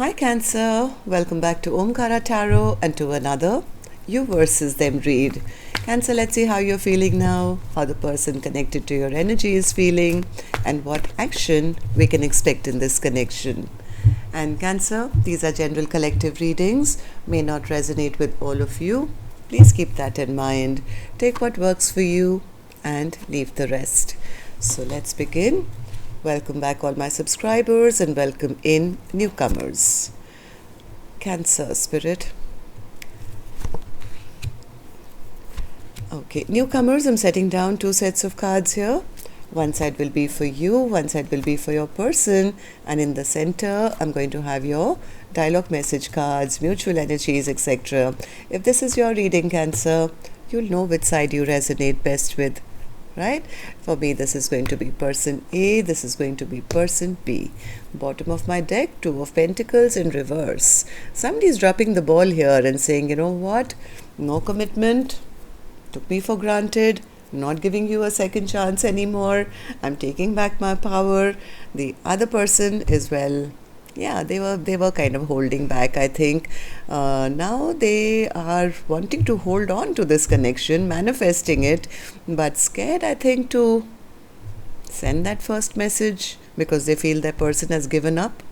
Hi Cancer, welcome back to Omkaratarot and to another You versus Them read. Cancer, let's see how you're feeling now, how the person connected to your energy is feeling, and what action we can expect in this connection. And Cancer, these are general collective readings, may not resonate with all of you. Please keep that in mind. Take what works for you and leave the rest. So let's begin. Welcome back all my subscribers and welcome in newcomers. Cancer Spirit. Okay, newcomers, I'm setting down 2 sets of cards here. One side will be for you, one side will be for your person, and in the center I'm going to have your dialogue message cards, mutual energies, etc. If this is your reading, Cancer, you'll know which side you resonate best with. Right? For me, this is going to be person A, this is going to be person B. Bottom of my deck, 2 of Pentacles in reverse. Somebody's dropping the ball here and saying, you know what, no commitment, took me for granted, not giving you a second chance anymore, I'm taking back my power. The other person is, well, yeah, they were kind of holding back, I think. Now they are wanting to hold on to this connection, manifesting it, but scared, I think, to send that first message because they feel that person has given up.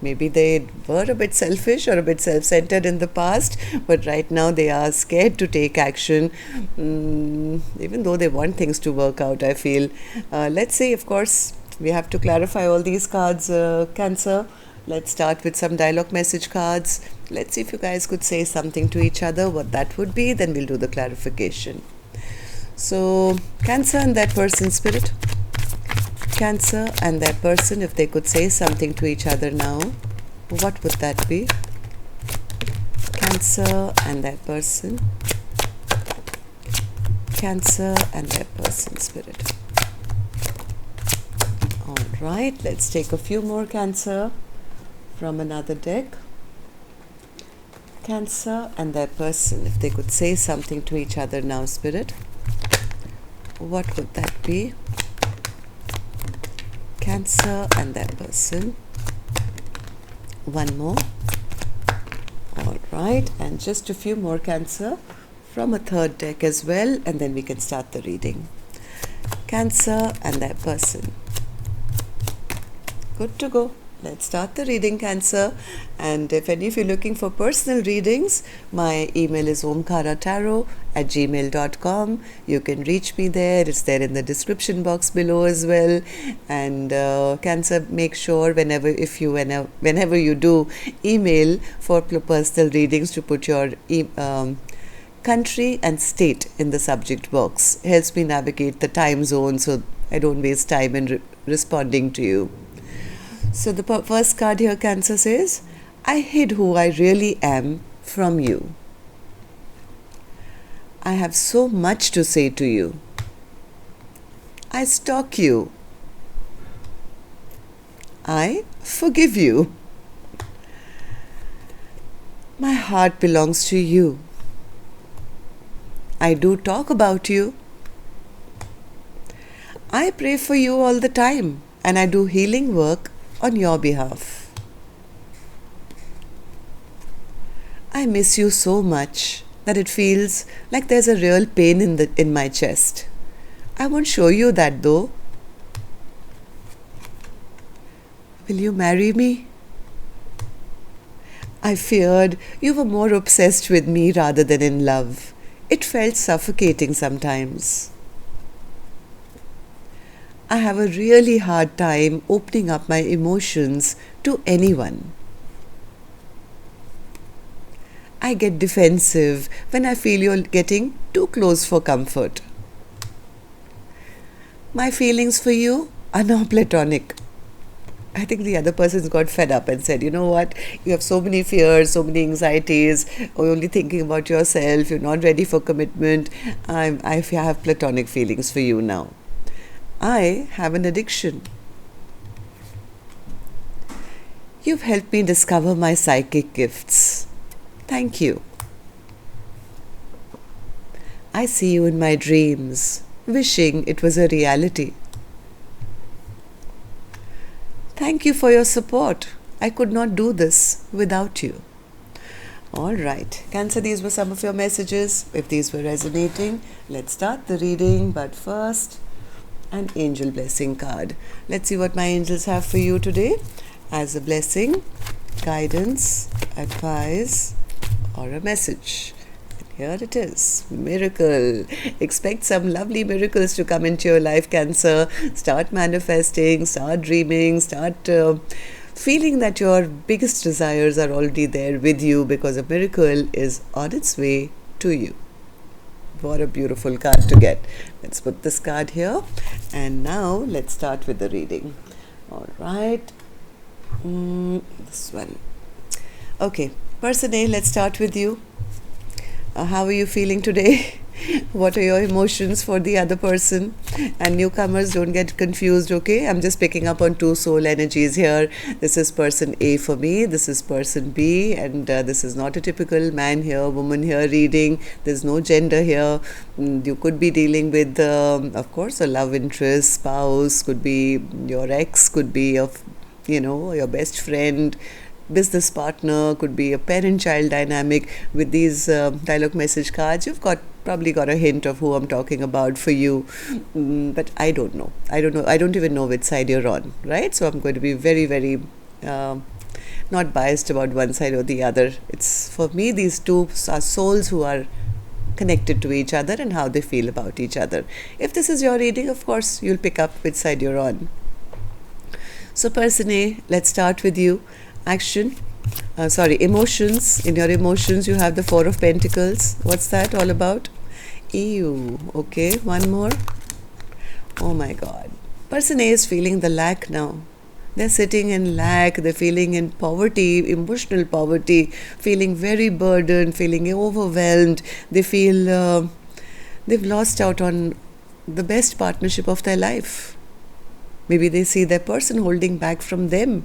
Maybe they were a bit selfish or a bit self-centered in the past, but right now they are scared to take action, even though they want things to work out, I feel. Let's see, of course, we have to clarify all these cards, Cancer. Let's start with some dialogue message cards. Let's see if you guys could say something to each other, what that would be, then we'll do the clarification. So, Cancer and that person, Spirit. Cancer and that person, if they could say something to each other now, what would that be? Cancer and that person. Cancer and that person, Spirit. Alright, let's take a few more, Cancer, from another deck. Cancer and their person, if they could say something to each other now, Spirit, what would that be? Cancer and their person. One more. Alright, and just a few more, Cancer, from a third deck as well, and then we can start the reading. Cancer and their person. Good to go. Let's start the reading, Cancer. And if any of you are looking for personal readings, my email is omkaratarot@gmail.com. You can reach me there. It's there in the description box below as well. And Cancer, make sure whenever you do email for personal readings to put your country and state in the subject box. It helps me navigate the time zone so I don't waste time in responding to you. So the first card here, Cancer, says, I hid who I really am from you. I have so much to say to you. I stalk you. I forgive you. My heart belongs to you. I do talk about you. I pray for you all the time, and I do healing work on your behalf. I miss you so much that it feels like there's a real pain in my chest. I won't show you that though. Will you marry me? I feared you were more obsessed with me rather than in love. It felt suffocating sometimes. I have a really hard time opening up my emotions to anyone. I get defensive when I feel you're getting too close for comfort. My feelings for you are now platonic. I think the other person's got fed up and said, you know what, you have so many fears, so many anxieties, or you're only thinking about yourself, you're not ready for commitment. I have platonic feelings for you now. I have an addiction. You've helped me discover my psychic gifts. Thank you. I see you in my dreams, wishing it was a reality. Thank you for your support. I could not do this without you. Alright, Cancer, these were some of your messages. If these were resonating, let's start the reading. But first, an angel blessing card. Let's see what my angels have for you today as a blessing, guidance, advice, or a message. Here it is. Miracle. Expect some lovely miracles to come into your life, Cancer. Start manifesting, start dreaming, start feeling that your biggest desires are already there with you, because a miracle is on its way to you. What a beautiful card to get. Let's put this card here. And now let's start with the reading. All right. This one. Okay. Person A, let's start with you. How are you feeling today? What are your emotions for the other person? And newcomers, don't get confused, okay? I'm just picking up on two soul energies here. This is person A for me, this is person B, and this is not a typical man here, woman here reading. There's no gender here. You could be dealing with, of course, a love interest, spouse, could be your ex, could be your best friend, business partner, could be a parent-child dynamic. With these dialogue message cards, you've probably got a hint of who I'm talking about for you. But I don't know. I don't even know which side you're on, right? So I'm going to be very, very not biased about one side or the other. It's, for me, these two are souls who are connected to each other and how they feel about each other. If this is your reading, of course, you'll pick up which side you're on. So person A, let's start with you. Emotions. In your emotions, you have the Four of Pentacles. What's that all about? Ew. Okay, one more. Oh my God. Person A is feeling the lack now. They're sitting in lack, they're feeling in poverty, emotional poverty, feeling very burdened, feeling overwhelmed. They feel they've lost out on the best partnership of their life. Maybe they see their person holding back from them.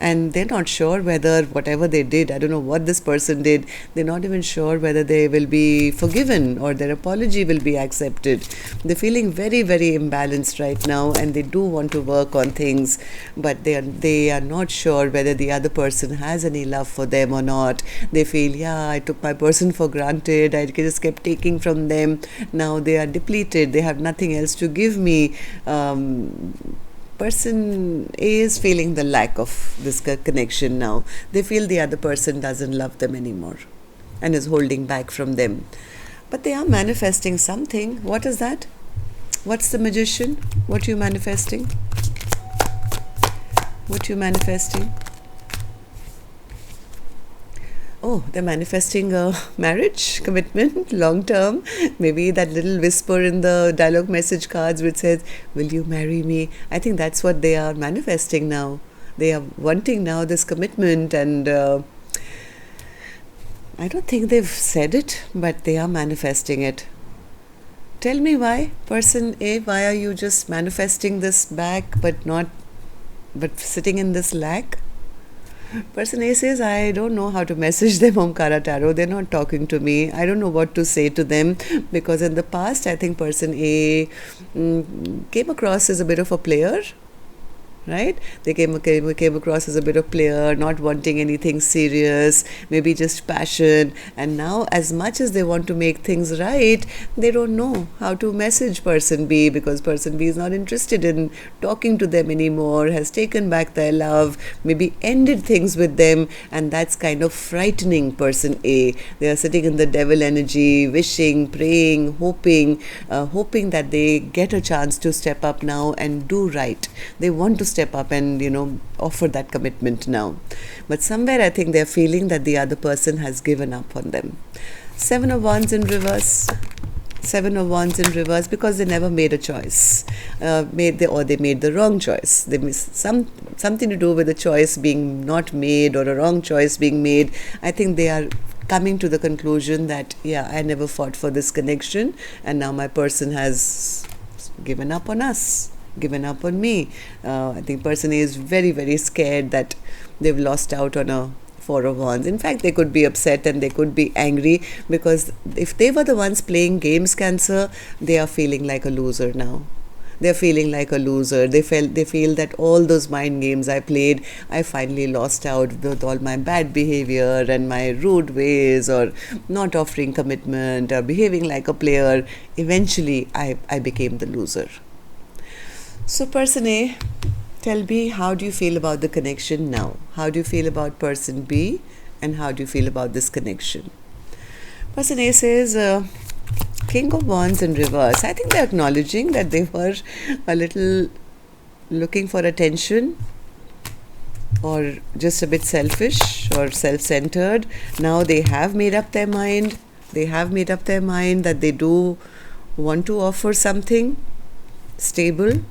And they're not sure whether whatever they did, I don't know what this person did, they're not even sure whether they will be forgiven or their apology will be accepted. They're feeling very, very imbalanced right now, and they do want to work on things, but they are not sure whether the other person has any love for them or not. They feel, I took my person for granted, I just kept taking from them. Now they are depleted, they have nothing else to give me. Person A is feeling the lack of this connection now. They feel the other person doesn't love them anymore and is holding back from them. But they are manifesting something. What is that? What's the Magician? What are you manifesting? What are you manifesting? Oh, they're manifesting a marriage, commitment, long term. Maybe that little whisper in the dialogue message cards which says, will you marry me? I think that's what they are manifesting now. They are wanting now this commitment, and I don't think they've said it, but they are manifesting it. Tell me why, person A, why are you just manifesting this back but sitting in this lack? Person A says, I don't know how to message them, Omkaratarot. They're not talking to me. I don't know what to say to them, because in the past, I think person A came across as a bit of a player. Right? They came across as a bit of player, not wanting anything serious, maybe just passion. And now, as much as they want to make things right, they don't know how to message person B, because person B is not interested in talking to them anymore, has taken back their love, maybe ended things with them, and that's kind of frightening person A. They are sitting in the devil energy, wishing, praying, hoping that they get a chance to step up now and do right. They want to step up and offer that commitment now, but somewhere I think they're feeling that the other person has given up on them. 7 of Wands in reverse. 7 of Wands in reverse, because they never made a choice, they made the wrong choice. They missed something to do with a choice being not made or a wrong choice being made. I think they are coming to the conclusion that I never fought for this connection, and now my person has given up on us, given up on me. I think person A is very, very scared that they've lost out on a 4 of Wands. In fact, they could be upset and they could be angry, because if they were the ones playing games, Cancer, they are feeling like a loser now. They're feeling like a loser. They feel that all those mind games I played, I finally lost out with all my bad behavior and my rude ways, or not offering commitment or behaving like a player. Eventually, I became the loser. So person A, tell me, how do you feel about the connection now? How do you feel about person B? And how do you feel about this connection? Person A says, King of Wands in reverse. I think they're acknowledging that they were a little looking for attention, or just a bit selfish or self-centered. Now they have made up their mind. They have made up their mind that they do want to offer something stable.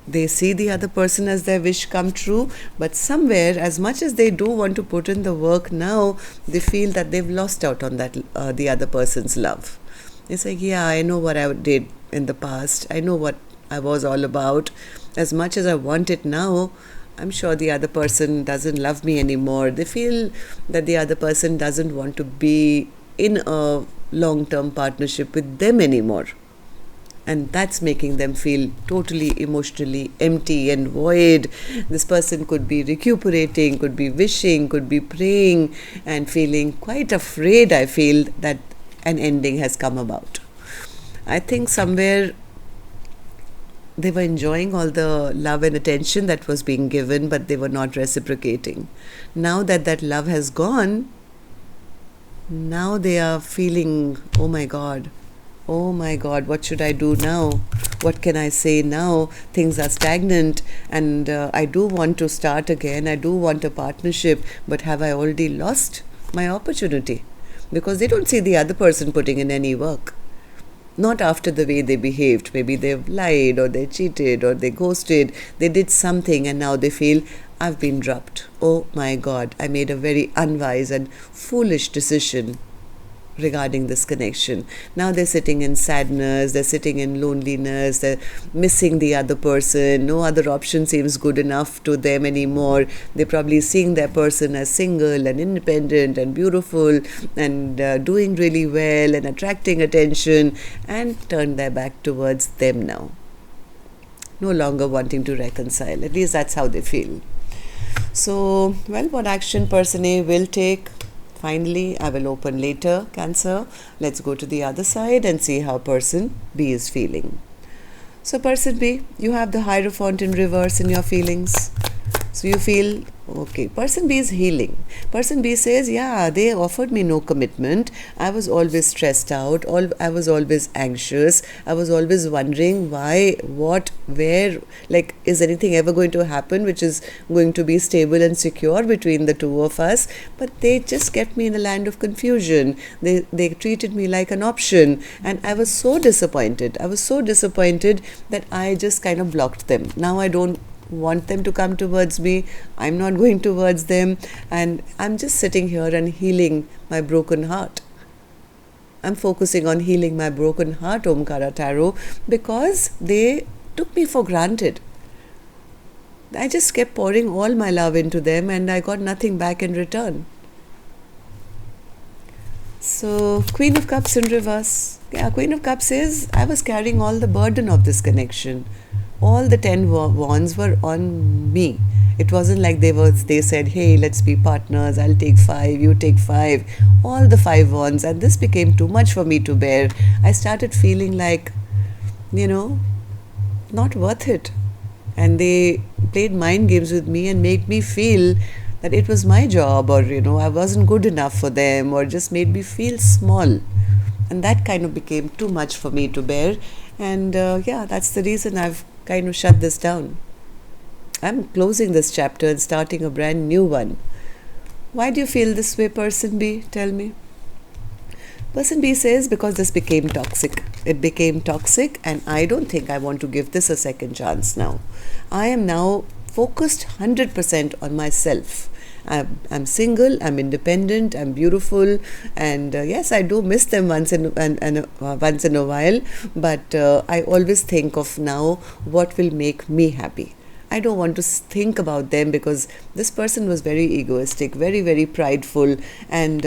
They see the other person as their wish come true, but somewhere, as much as they do want to put in the work now, they feel that they've lost out on that the other person's love. It's like, yeah, I know what I did in the past. I know what I was all about. As much as I want it now, I'm sure the other person doesn't love me anymore. They feel that the other person doesn't want to be in a long-term partnership with them anymore. And that's making them feel totally emotionally empty and void. This person could be recuperating, could be wishing, could be praying, and feeling quite afraid, I feel, that an ending has come about. I think somewhere they were enjoying all the love and attention that was being given, but they were not reciprocating. Now that that love has gone, now they are feeling, oh my God, what should I do now? What can I say now? Things are stagnant, and I do want to start again. I do want a partnership, but have I already lost my opportunity? Because they don't see the other person putting in any work. Not after the way they behaved. Maybe they've lied, or they cheated, or they ghosted. They did something, and now they feel, I've been dropped. Oh my God, I made a very unwise and foolish decision regarding this connection. Now they're sitting in sadness, they're sitting in loneliness, they're missing the other person. No other option seems good enough to them anymore. They're probably seeing their person as single and independent and beautiful and doing really well and attracting attention, and turn their back towards them now. No longer wanting to reconcile. At least that's how they feel. So, well, what action person A will take? Finally, I will open later, Cancer. Let's go to the other side and see how person B is feeling. So person B, you have the Hierophant in reverse in your feelings. So you feel, okay, person B is healing. Person B says, yeah, they offered me no commitment. I was always stressed out. I was always anxious. I was always wondering why, what, where, like, is anything ever going to happen which is going to be stable and secure between the two of us? But they just kept me in a land of confusion. They treated me like an option, and I was so disappointed. I was so disappointed that I just kind of blocked them. Now I don't want them to come towards me. I'm not going towards them, and I'm just sitting here and healing my broken heart. I'm focusing on healing my broken heart, Omkaratarot, because they took me for granted. I just kept pouring all my love into them, and I got nothing back in return. So, Queen of Cups in reverse. Yeah, Queen of Cups says, I was carrying all the burden of this connection. All the 10 wands were on me. It wasn't like they said, hey, let's be partners, I'll take 5, you take 5. All the 5 wands, and this became too much for me to bear. I started feeling like, not worth it. And they played mind games with me and made me feel that it was my job, or, I wasn't good enough for them, or just made me feel small. And that kind of became too much for me to bear. And that's the reason I've kind of shut this down. I'm closing this chapter and starting a brand new one. Why do you feel this way, person B? Tell me. Person B says, because this became toxic. It became toxic, and I don't think I want to give this a second chance now. I am now focused 100% on myself. I'm single, I'm independent, I'm beautiful, and yes, I do miss them once in a while, but I always think of now what will make me happy. I don't want to think about them, because this person was very egoistic, very, very prideful, and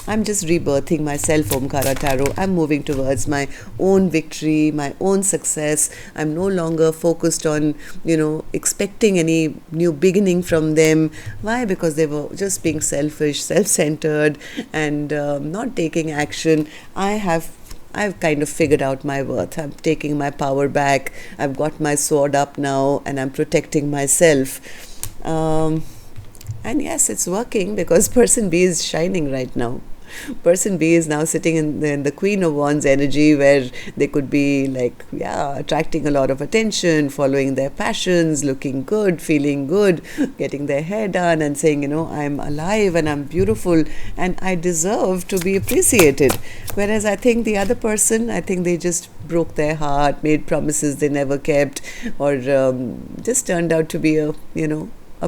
I'm just rebirthing myself, Omkara Tarot. I'm moving towards my own victory, my own success. I'm no longer focused on, expecting any new beginning from them. Why? Because they were just being selfish, self-centered, and not taking action. I've kind of figured out my worth. I'm taking my power back. I've got my sword up now, and I'm protecting myself. And yes, it's working because person B is shining right now. Person B is now sitting in the Queen of Wands energy, where they could be like, attracting a lot of attention, following their passions, looking good, feeling good, getting their hair done and saying, I'm alive and I'm beautiful and I deserve to be appreciated. Whereas I think the other person, I think they just broke their heart, made promises they never kept, or just turned out to be a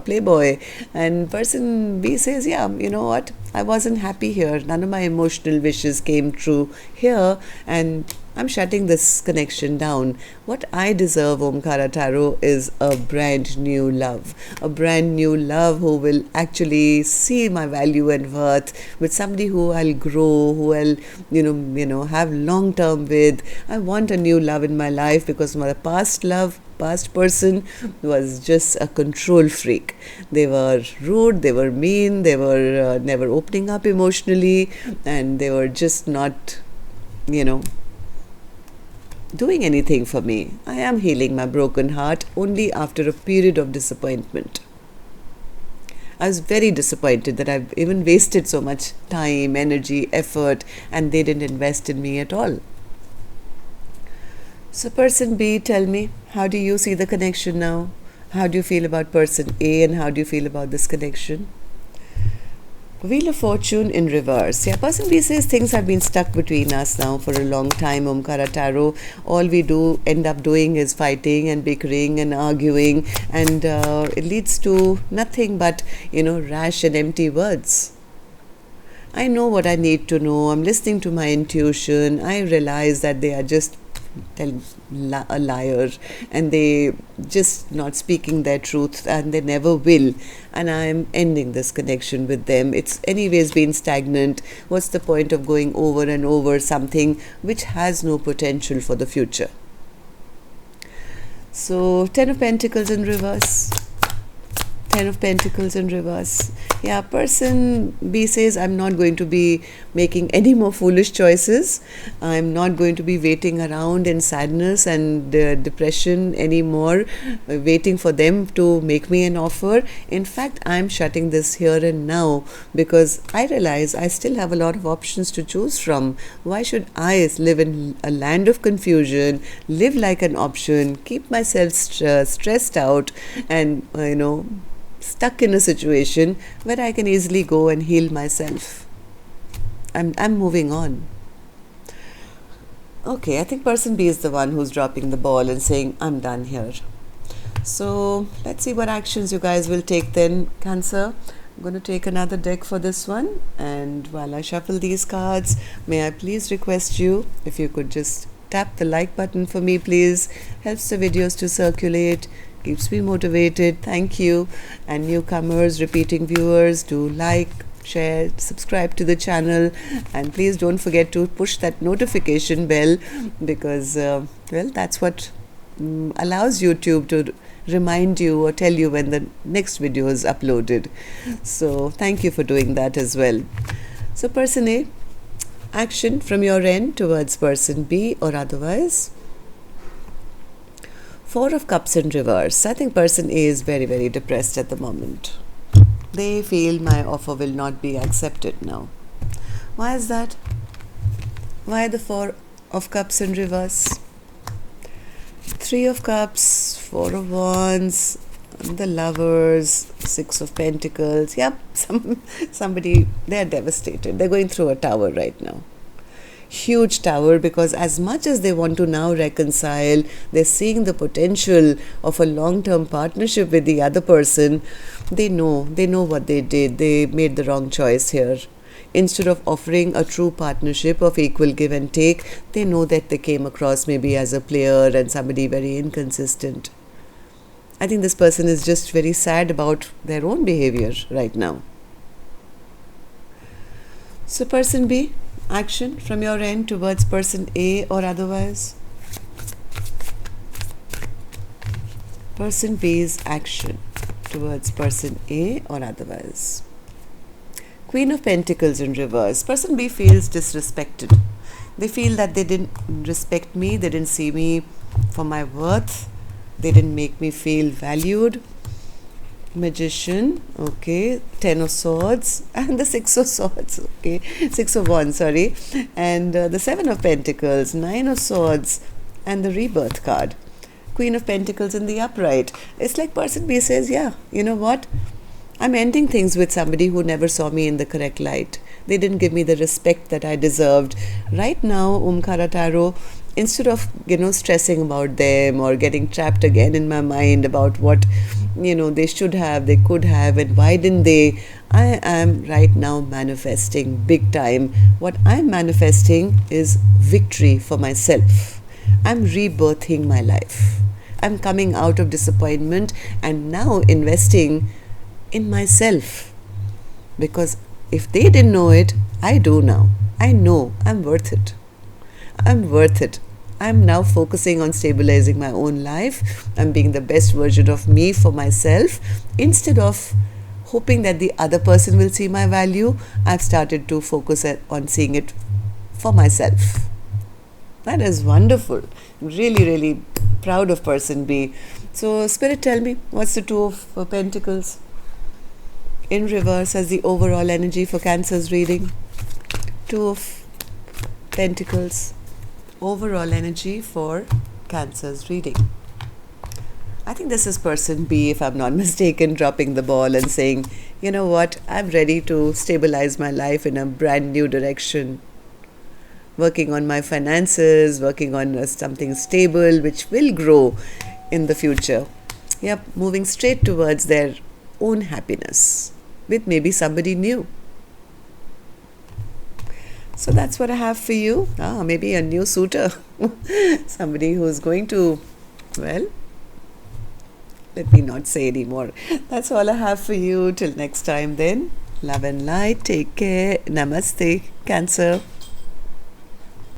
playboy. And person B says, you know what, I wasn't happy here, none of my emotional wishes came true here, and I'm shutting this connection down. What I deserve, Omkara Tarot, is a brand new love. A brand new love who will actually see my value and worth, with somebody who I'll grow, who I'll, have long term with. I want a new love in my life, because my past person was just a control freak. They were rude, they were mean, they were never opening up emotionally, and they were just not, doing anything for me. I am healing my broken heart only after a period of disappointment. I was very disappointed that I've even wasted so much time, energy, effort, and they didn't invest in me at all. So person B, tell me, how do you see the connection now? How do you feel about person A, and how do you feel about this connection? Wheel of Fortune in reverse. Yeah, person B says things have been stuck between us now for a long time, Omkara Tarot. All we end up doing is fighting and bickering and arguing, and it leads to nothing but, rash and empty words. I know what I need to know. I'm listening to my intuition. I realize that they are just a liar, and they just not speaking their truth, and they never will, and I am ending this connection with them. It's anyways been stagnant. What's the point of going over and over something which has no potential for the future? So 10 of Pentacles in reverse. 10 of Pentacles in reverse. Yeah, person B says, I'm not going to be making any more foolish choices. I'm not going to be waiting around in sadness and depression anymore, waiting for them to make me an offer. In fact, I'm shutting this here and now, because I realize I still have a lot of options to choose from. Why should I live in a land of confusion, live like an option, keep myself stressed out, and, stuck in a situation where I can easily go and heal myself? I'm moving on. Okay, I think person B is the one who's dropping the ball and saying, I'm done here. So let's see what actions you guys will take then, Cancer. I'm going to take another deck for this one, and while I shuffle these cards, may I please request you, if you could just tap the like button for me, please. Helps the videos to circulate, keeps me motivated. Thank you. And newcomers, repeating viewers, do like, share, subscribe to the channel, and please don't forget to push that notification bell, because that's what allows YouTube to remind you or tell you when the next video is uploaded. So thank you for doing that as well. So person A, action from your end towards person B or otherwise. 4 of Cups in reverse. I think person A is very, very depressed at the moment. They feel my offer will not be accepted now. Why is that? Why the 4 of Cups in reverse? 3 of Cups, 4 of Wands, the Lovers, 6 of Pentacles. Yep, somebody, they're devastated. They're going through a tower right now. Huge tower, because as much as they want to now reconcile, they're seeing the potential of a long-term partnership with the other person. They know what they did. They made the wrong choice here. Instead of offering a true partnership of equal give and take, they know that they came across maybe as a player and somebody very inconsistent. I think this person is just very sad about their own behavior right now. So person B, action from your end towards person A or otherwise. Person B's action towards person A or otherwise. Queen of Pentacles in reverse. Person B feels disrespected. They feel that they didn't respect me, they didn't see me for my worth, they didn't make me feel valued. Magician, okay, 10 of Swords and the 6 of Swords, okay, 6 of Wands, sorry, and the 7 of Pentacles, 9 of Swords and the Rebirth card. Queen of Pentacles in the upright. It's like person B says, yeah, you know what? I'm ending things with somebody who never saw me in the correct light. They didn't give me the respect that I deserved. Right now, Omkaratarot, instead of, stressing about them or getting trapped again in my mind about what, they should have, they could have, and why didn't they, I am right now manifesting big time. What I'm manifesting is victory for myself. I'm rebirthing my life. I'm coming out of disappointment and now investing in myself, because if they didn't know it, I do now. I know I'm worth it. I'm worth it. I'm now focusing on stabilizing my own life. I'm being the best version of me for myself. Instead of hoping that the other person will see my value, I've started to focus on seeing it for myself. That is wonderful. Really, really proud of person B. So, Spirit, tell me, what's the Two of Pentacles in reverse as the overall energy for Cancer's reading? Two of Pentacles, overall energy for Cancer's reading. I think this is person B, if I'm not mistaken, dropping the ball and saying, you know what, I'm ready to stabilize my life in a brand new direction. Working on my finances, working on something stable which will grow in the future. Yep, moving straight towards their own happiness with maybe somebody new. So that's what I have for you. Maybe a new suitor. Somebody who's going to, well, let me not say anymore. That's all I have for you. Till next time then. Love and light. Take care. Namaste, Cancer.